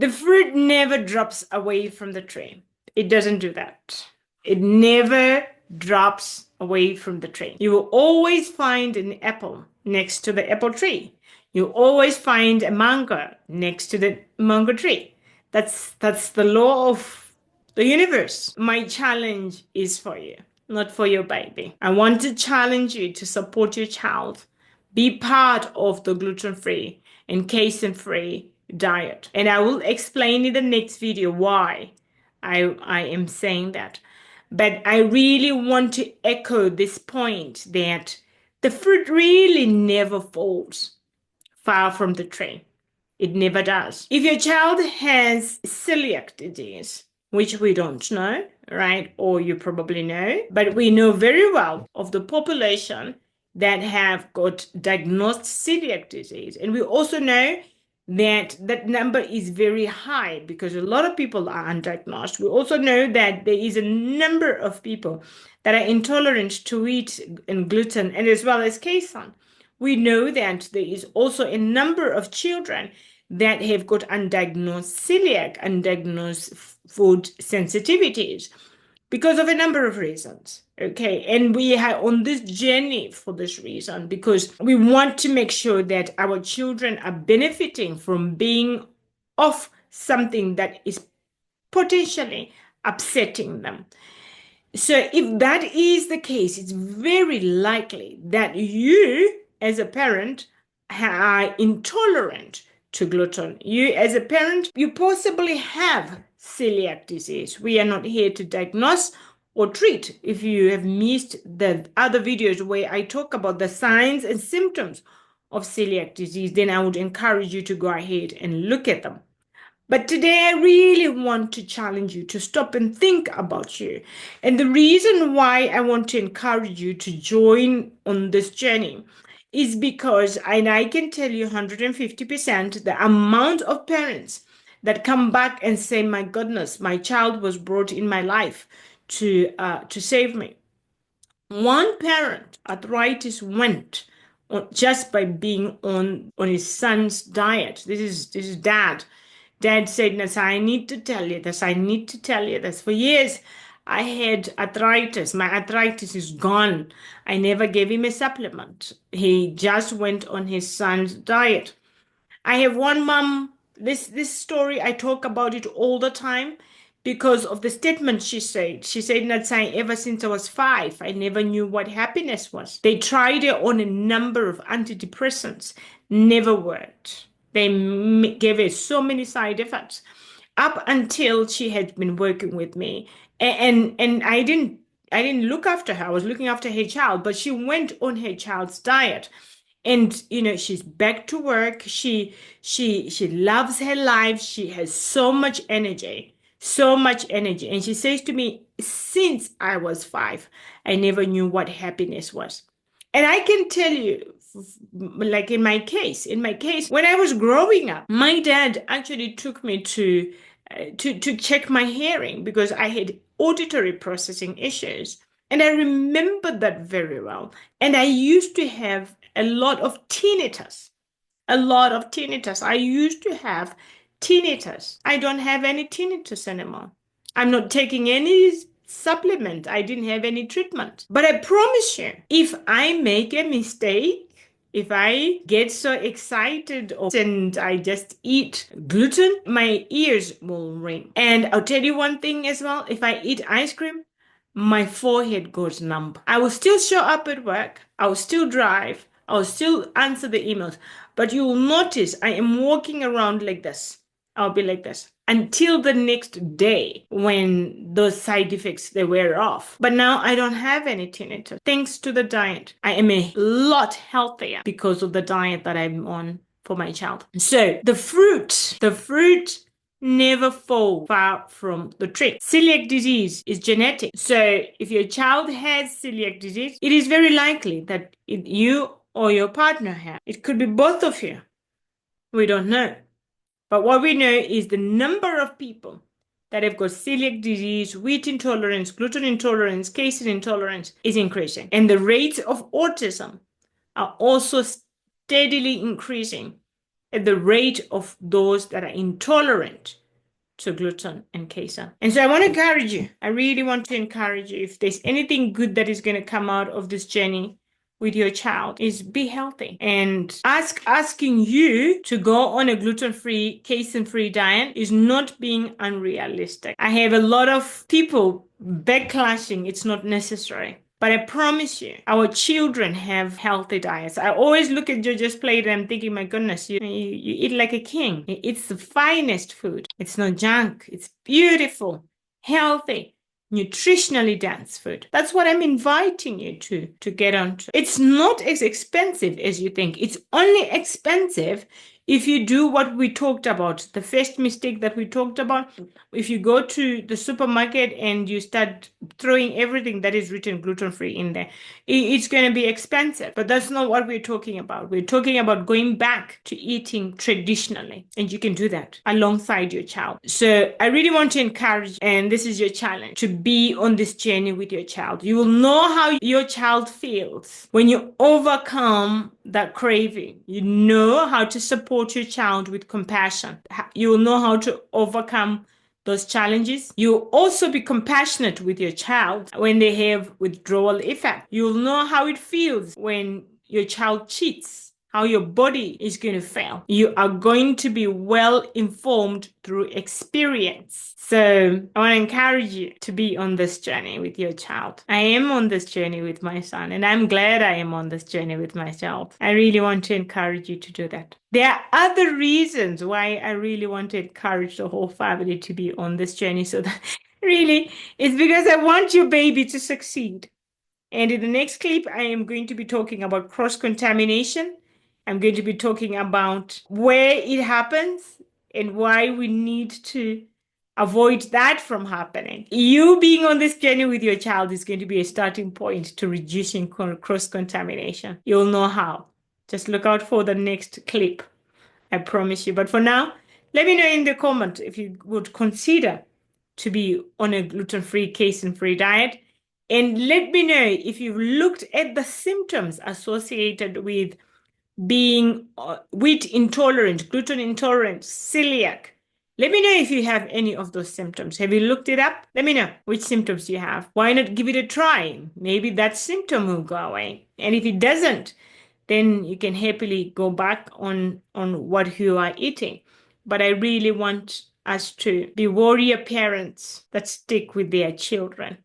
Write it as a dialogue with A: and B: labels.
A: The fruit never drops away from the tree. It doesn't do that. It never drops away from the tree. You will always find an apple next to the apple tree. You always find a mango next to the mango tree. That's the law of the universe. My challenge is for you, not for your baby. I want to challenge you to support your child. Be part of the gluten-free and casein-free diet. And I will explain in the next video why I am saying that. But I really want to echo this point that the fruit really never falls far from the tree. It never does. If your child has celiac disease, which we don't know, right? Or you probably know, but we know very well of the population that have got diagnosed celiac disease. And we also know that that number is very high because a lot of people are undiagnosed. We also know that there is a number of people that are intolerant to wheat and gluten, and as well as casein. We know that there is also a number of children that have got undiagnosed celiac, undiagnosed food sensitivities because of a number of reasons. Okay, and we are on this journey for this reason because we want to make sure that our children are benefiting from being off something that is potentially upsetting them. So if that is the case, it's very likely that you as a parent are intolerant to gluten. You as a parent, you possibly have celiac disease. We are not here to diagnose or treat. If you have missed the other videos where I talk about the signs and symptoms of celiac disease, then I would encourage you to go ahead and look at them. But today I really want to challenge you to stop and think about you. And the reason why I want to encourage you to join on this journey is because, and I can tell you 150%, the amount of parents that come back and say, my goodness, my child was brought in my life to save me. One parent, arthritis went just by being on his son's diet. This is dad. Dad said, Nasa, I need to tell you this. I need to tell you this. For years, I had arthritis. My arthritis is gone. I never gave him a supplement. He just went on his son's diet. I have one mom. This story, I talk about it all the time because of the statement she said. She said, Natsai, ever since I was 5, I never knew what happiness was. They tried her on a number of antidepressants. Never worked. They gave her so many side effects up until she had been working with me. And I didn't look after her. I was looking after her child, but she went on her child's diet. And, you know, she's back to work. She loves her life. She has so much energy, so much energy. And she says to me, since I was 5, I never knew what happiness was. And I can tell you, like in my case, when I was growing up, my dad actually took me to check my hearing because I had auditory processing issues. And I remember that very well. And I used to have a lot of tinnitus. I used to have tinnitus. I don't have any tinnitus anymore. I'm not taking any supplement. I didn't have any treatment. But I promise you, if I make a mistake, if I get so excited and I just eat gluten, my ears will ring. And I'll tell you one thing as well. If I eat ice cream, my forehead goes numb. I will still show up at work. I will still drive. I will still answer the emails. But you will notice I am walking around like this. I'll be like this until the next day when those side effects, they wear off. But now I don't have any tinnitus. Thanks to the diet. I am a lot healthier because of the diet that I'm on for my child. So the fruit never fall far from the tree. Celiac disease is genetic. So if your child has celiac disease, it is very likely that you or your partner have. It could be both of you. We don't know. But what we know is the number of people that have got celiac disease, wheat intolerance, gluten intolerance, casein intolerance is increasing. And the rates of autism are also steadily increasing at the rate of those that are intolerant to gluten and casein. And so I want to encourage you. I really want to encourage you. If there's anything good that is going to come out of this journey with your child, is be healthy. And asking you to go on a gluten-free, casein-free diet is not being unrealistic. I have a lot of people backlashing. It's not necessary. But I promise you, our children have healthy diets. I always look at Jojo's plate and I'm thinking, my goodness, you eat like a king. It's the finest food. It's not junk. It's beautiful, healthy, nutritionally dense food. That's what I'm inviting you to get onto. It's not as expensive as you think. It's only expensive if you do what we talked about, the first mistake that we talked about. If you go to the supermarket and you start throwing everything that is written gluten-free in there, it's going to be expensive. But that's not what we're talking about. We're talking about going back to eating traditionally. And you can do that alongside your child. So I really want to encourage, and this is your challenge, to be on this journey with your child. You will know how your child feels when you overcome that craving. You know how to support your child with compassion. You will know how to overcome those challenges. You'll also be compassionate with your child when they have withdrawal effect. You'll know how it feels when your child cheats, how your body is going to fail. You are going to be well informed through experience. So I want to encourage you to be on this journey with your child. I am on this journey with my son, and I'm glad I am on this journey with my child. I really want to encourage you to do that. There are other reasons why I really want to encourage the whole family to be on this journey. So that really, it's because I want your baby to succeed. And in the next clip, I am going to be talking about cross-contamination. I'm going to be talking about where it happens and why we need to avoid that from happening. You being on this journey with your child is going to be a starting point to reducing cross-contamination. You'll know how. Just look out for the next clip. I promise you. But for now, let me know in the comment if you would consider to be on a gluten-free, casein-free diet. And let me know if you've looked at the symptoms associated with being wheat intolerant, gluten intolerant, celiac. Let me know if you have any of those symptoms. Have you looked it up? Let me know which symptoms you have. Why not give it a try? Maybe that symptom will go away. And if it doesn't, then you can happily go back on what you are eating. But I really want us to be warrior parents that stick with their children.